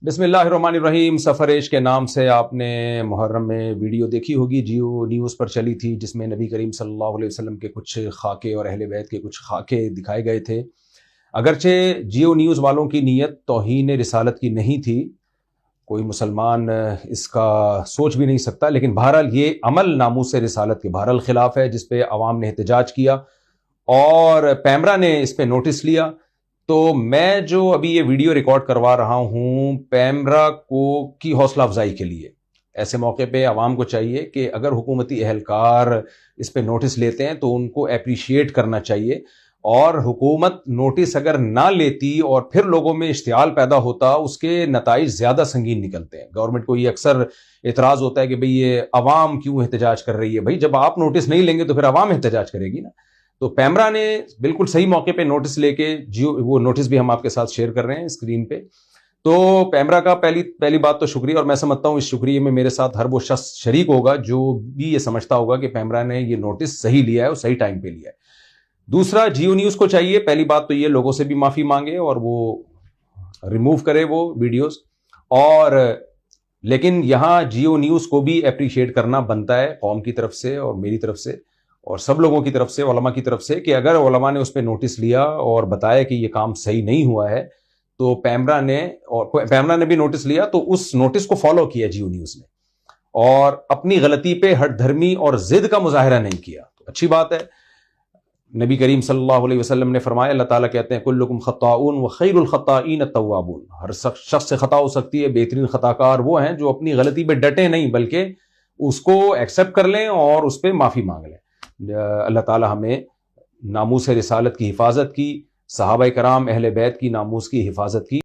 بسم اللہ الرحمن الرحیم۔ سفر عشق کے نام سے آپ نے محرم میں ویڈیو دیکھی ہوگی، جیو نیوز پر چلی تھی، جس میں نبی کریم صلی اللہ علیہ وسلم کے کچھ خاکے اور اہل بیت کے کچھ خاکے دکھائے گئے تھے۔ اگرچہ جیو نیوز والوں کی نیت توہین رسالت کی نہیں تھی، کوئی مسلمان اس کا سوچ بھی نہیں سکتا، لیکن بہرحال یہ عمل ناموس رسالت کے بہرحال خلاف ہے، جس پہ عوام نے احتجاج کیا اور پیمرا نے اس پہ نوٹس لیا۔ تو میں جو ابھی یہ ویڈیو ریکارڈ کروا رہا ہوں پیمرا کی حوصلہ افزائی کے لیے، ایسے موقع پہ عوام کو چاہیے کہ اگر حکومتی اہلکار اس پہ نوٹس لیتے ہیں تو ان کو اپریشیٹ کرنا چاہیے، اور حکومت نوٹس اگر نہ لیتی اور پھر لوگوں میں اشتعال پیدا ہوتا، اس کے نتائج زیادہ سنگین نکلتے ہیں۔ گورنمنٹ کو یہ اکثر اعتراض ہوتا ہے کہ بھئی یہ عوام کیوں احتجاج کر رہی ہے؟ بھئی جب آپ نوٹس نہیں لیں گے تو پھر عوام احتجاج کرے گی نا۔ تو پیمرا نے بالکل صحیح موقع پہ نوٹس لے کے وہ نوٹس بھی ہم آپ کے ساتھ شیئر کر رہے ہیں اسکرین پہ۔ تو پیمرا کا پہلی بات تو شکریہ، اور میں سمجھتا ہوں اس شکریہ میں میرے ساتھ ہر وہ شخص شریک ہوگا جو بھی یہ سمجھتا ہوگا کہ پیمرا نے یہ نوٹس صحیح لیا ہے اور صحیح ٹائم پہ لیا ہے۔ دوسرا، جیو نیوز کو چاہیے پہلی بات تو یہ لوگوں سے بھی معافی مانگے اور وہ ریموو کرے وہ ویڈیوز، اور لیکن یہاں جیو نیوز کو بھی اپریشیٹ کرنا بنتا ہے قوم کی طرف سے اور میری طرف سے اور سب لوگوں کی طرف سے، علماء کی طرف سے، کہ اگر علماء نے اس پہ نوٹس لیا اور بتایا کہ یہ کام صحیح نہیں ہوا ہے تو پیمرا نے بھی نوٹس لیا، تو اس نوٹس کو فالو کیا جیو نیوز نے اور اپنی غلطی پہ ہٹ دھرمی اور ضد کا مظاہرہ نہیں کیا، تو اچھی بات ہے۔ نبی کریم صلی اللہ علیہ وسلم نے فرمایا، اللہ تعالیٰ کہتے ہیں کلکم خطاؤن وخیر الخطائین التوابون، ہر شخص سے خطا ہو سکتی ہے، بہترین خطا کار وہ ہیں جو اپنی غلطی پہ ڈٹے نہیں بلکہ اس کو ایکسیپٹ کر لیں اور اس پہ معافی مانگ لیں۔ اللہ تعالیٰ ہمیں ناموس رسالت کی حفاظت کی، صحابہ کرام اہل بیت کی ناموس کی حفاظت کی